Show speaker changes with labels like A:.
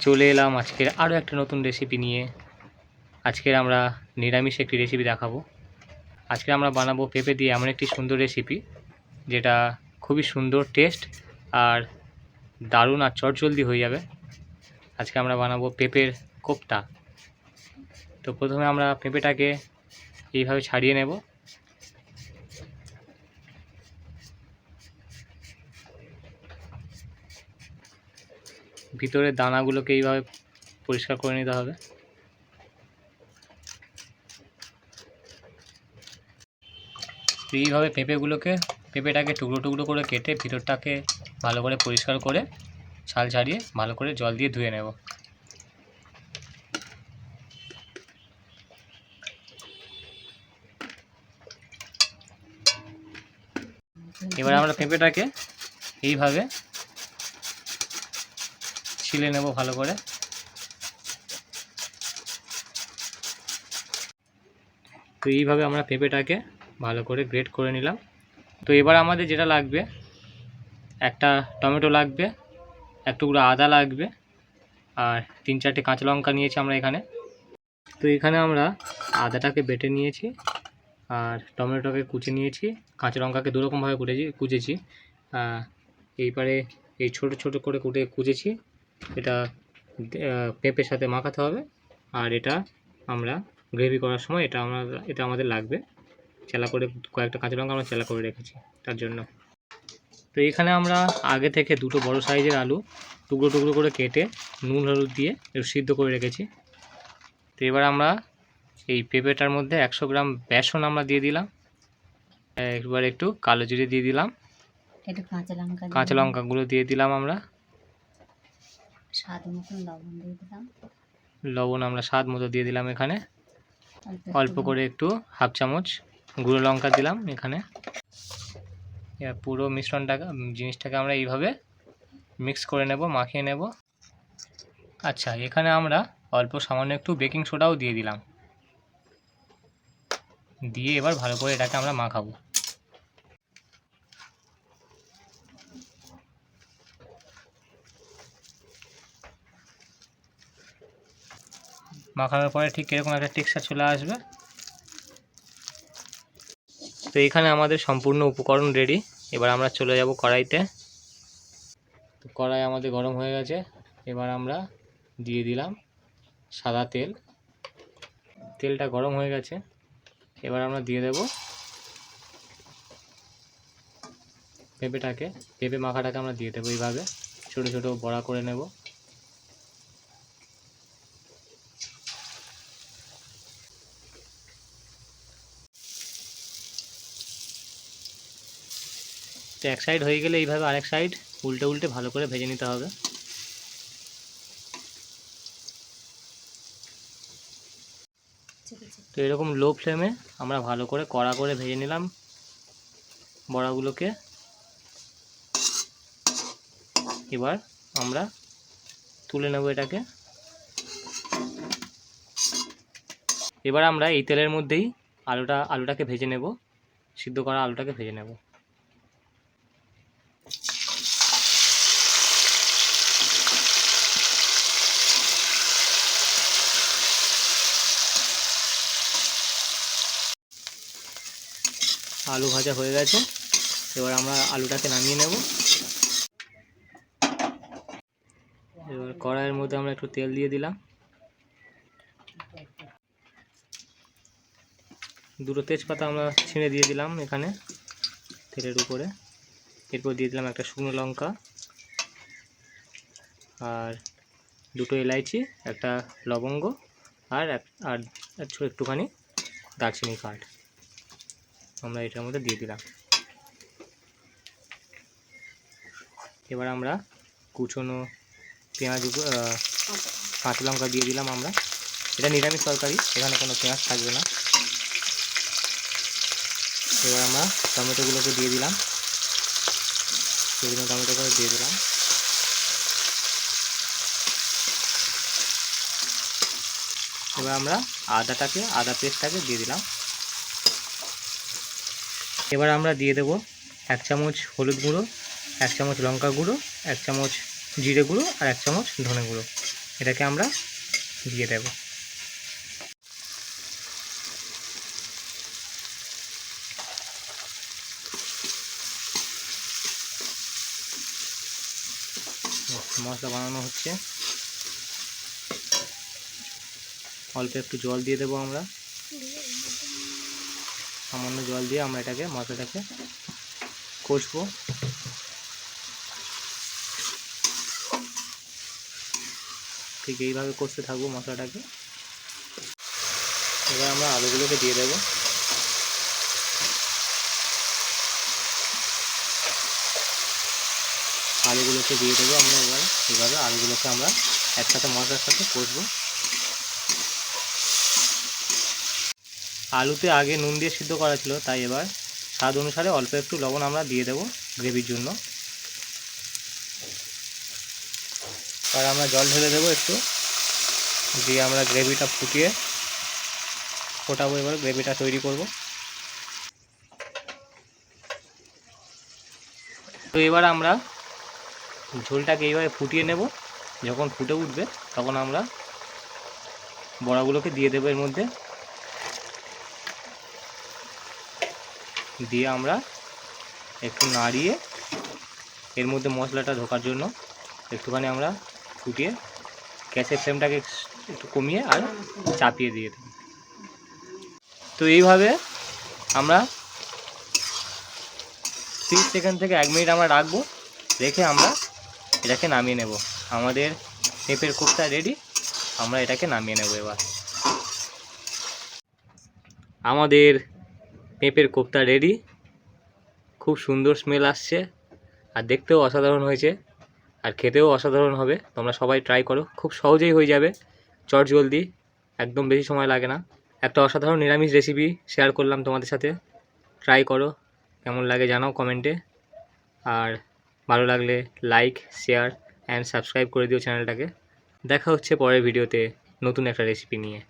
A: চলে এলাম আজকের আরও একটা নতুন রেসিপি নিয়ে। আজকের আমরা নিরামিষ একটি রেসিপি দেখাবো। আজকে আমরা বানাবো পেঁপে দিয়ে এমন একটি সুন্দর রেসিপি যেটা খুবই সুন্দর টেস্ট আর দারুণ আর চটজলদি হয়ে যাবে। আজকে আমরা বানাবো পেঁপের কোপ্তা। তো প্রথমে আমরা পেঁপেটাকে এইভাবে ছাড়িয়ে নেব। ভিতরের দানাগুলোকে এইভাবে পরিষ্কার করে নিতে হবে। তো এইভাবে পেঁপেটাকে টুকরো টুকরো করে কেটে ভিতরটাকে ভালো করে পরিষ্কার করে ছাল ছাড়িয়ে ভালো করে জল দিয়ে ধুয়ে নেব। এবার আমরা পেঁপেটাকে এইভাবে ছিলে নেব ভালো করে। তো এইভাবে আমরা পেঁপেটাকে ভালো করে গ্রেট করে নিলাম। তো এবার আমাদের যেটা লাগবে, একটা টমেটো লাগবে, এক টুকরো আদা লাগবে, আর 3-4টে কাঁচা লঙ্কা নিয়েছি আমরা এখানে। তো এখানে আমরা আদাটাকে বেটে নিয়েছি, আর টমেটোটাকে কুচে নিয়েছি, কাঁচা লঙ্কাকে দুরকমভাবে কুচেছি। এইবারে এই ছোট ছোট করে কুচেছি। এটা পেঁপের সাথে মাখাতে হবে, আর এটা আমরা গ্রেভি করার সময় এটা আমাদের লাগবে। চেলা করে কয়েকটা কাঁচা লঙ্কা আমরা চেলা করে রেখেছি তার জন্য। তো এখানে আমরা আগে থেকে 2টো বড় সাইজের আলু টুকরো টুকরো করে কেটে নুন হলুদ দিয়ে একটু সিদ্ধ করে রেখেছি। তো এবার আমরা এই পেঁপেটার মধ্যে 100 গ্রাম বেসন আমরা দিয়ে দিলাম। একবার একটু কালো জিরে দিয়ে দিলাম, একটু কাঁচা লঙ্কাগুলো দিয়ে দিলাম আমরা, স্বাদ মতো লবণ দিয়ে দিলাম। লবণ আমরা স্বাদ মতো দিয়ে দিলাম এখানে। অল্প করে একটু হাফ চামচ গুঁড়ো লঙ্কা দিলাম এখানে। পুরো জিনিসটাকে আমরা এইভাবে মিক্স করে নেব, মাখিয়ে নেব। আচ্ছা, এখানে আমরা অল্প সামান্য একটু বেকিং সোডাও দিয়ে দিলাম। দিয়ে এবার ভালো করে এটাকে আমরা মাখাবো। মাখানোর পরে ঠিক এরকম একটা টেক্সচার চলে আসবে। তো এখানে আমাদের সম্পূর্ণ উপকরণ রেডি। এবার আমরা চলে যাব কড়াইতে। তো কড়াই আমাদের গরম হয়ে গেছে। এবার আমরা দিয়ে দিলাম সাদা তেল। তেলটা গরম হয়ে গেছে। এবার আমরা দিয়ে দেব পেঁপে মাখাটাকে আমরা দিয়ে দেবো। এইভাবে ছোট ছোট বড়া করে নেব। তো এক সাইড হয়ে গেলে এইভাবে আরেক সাইড উল্টে উল্টে ভালো করে ভেজে নিতে হবে। তো এরকম লো ফ্লেমে আমরা ভালো করে কড়া করে ভেজে নিলাম বড়াগুলোকে। এবার আমরা তুলে নেব এটাকে। এবার আমরা এই তেলের মধ্যেই আলুটাকে ভেজে নেব, সিদ্ধ করা আলুটাকে ভেজে নেব। আলু ভাজা হয়ে গেছে। এবার আমরা আলুটাকে নামিয়ে নেব। এবার কড়াইয়ের মধ্যে আমরা একটু তেল দিয়ে দিলাম। 2টো তেজপাতা আমরা ছিঁড়ে দিয়ে দিলাম এখানে তেলের উপরে। এরপর দিয়ে দিলাম একটা শুকনো লঙ্কা, আর 2টো এলাইচি, একটা লবঙ্গ, আর একটুখানি দারচিনি কাঠ আমরা এটার মধ্যে দিয়ে দিলাম। এবার আমরা কুচনো পেঁয়াজ, কাঁচা লঙ্কা দিয়ে দিলাম আমরা। এটা নিরামিষ তরকারি, এখানে কোনো পেঁয়াজ থাকবে না। এবার আমরা টমেটোগুলোকে দিয়ে দিলাম, বিভিন্ন টমেটোগুলো দিয়ে দিলাম। এবার আমরা আদা পেস্টটাকে দিয়ে দিলাম। এবার আমরা দিয়ে দেব 1 চামচ হলুদ গুঁড়ো, 1 চামচ লঙ্কা গুঁড়ো, 1 চামচ জিরে গুঁড়ো, আর 1 চামচ ধনে গুঁড়ো। এটাকে আমরা দিয়ে দেব। মশলা বানানো হচ্ছে, অল্প একটু জল দিয়ে দেবো আমরা, সামান্য জল দিয়ে আমরা এটাকে মশলাটাকে কষবো। ঠিক এইভাবে কষতে থাকবো মশলাটাকে। এবার আমরা আলুগুলোকে দিয়ে দেবো। আলুগুলোকে দিয়ে দেবো আমরা এভাবে আলুগুলোকে আমরা একসাথে মশলার সাথে কষবো। আলুতে আগে নুন দিয়ে সিদ্ধ করা ছিল, তাই এবার স্বাদ অনুসারে অল্প একটু লবণ আমরা দিয়ে দেবো গ্রেভির জন্য। আর আমরা জল ঢেলে দেবো একটু, দিয়ে আমরা গ্রেভিটা ফোটাবো। এবার গ্রেভিটা তৈরি করব। তো এবার আমরা ঝোলটাকে এইভাবে ফুটিয়ে নেব। যখন ফুটে উঠবে তখন আমরা বড়াগুলোকে দিয়ে দেবো এর মধ্যে, দিয়ে আমরা একটু নাড়িয়ে এর মধ্যে মশলাটা ঢোকার জন্য একটুখানি আমরা ফুটিয়ে গ্যাসের ফ্লেমটাকে একটু কমিয়ে আর চাপিয়ে দিয়ে দেব। তো এইভাবে আমরা 30 সেকেন্ড থেকে 1 মিনিট আমরা রাখবো, রেখে আমরা এটাকে নামিয়ে নেব। আমাদের পেঁপের কোপ্তা রেডি, আমরা এটাকে নামিয়ে নেব। এবার আমাদের পেঁপের কোপ্তা রেডি, খুব সুন্দর স্মেল আসছে আর দেখতেও অসাধারণ হয়েছে আর খেতেও অসাধারণ হবে। তোমরা সবাই ট্রাই করো, খুব সহজেই হয়ে যাবে, চটজলদি, একদম বেশি সময় লাগে না। একটা অসাধারণ নিরামিষ রেসিপি শেয়ার করলাম তোমাদের সাথে, ট্রাই করো, কেমন লাগে জানাও কমেন্টে। আর ভালো লাগলে লাইক, শেয়ার অ্যান্ড সাবস্ক্রাইব করে দিও চ্যানেলটাকে। দেখা হচ্ছে পরের ভিডিওতে নতুন একটা রেসিপি নিয়ে।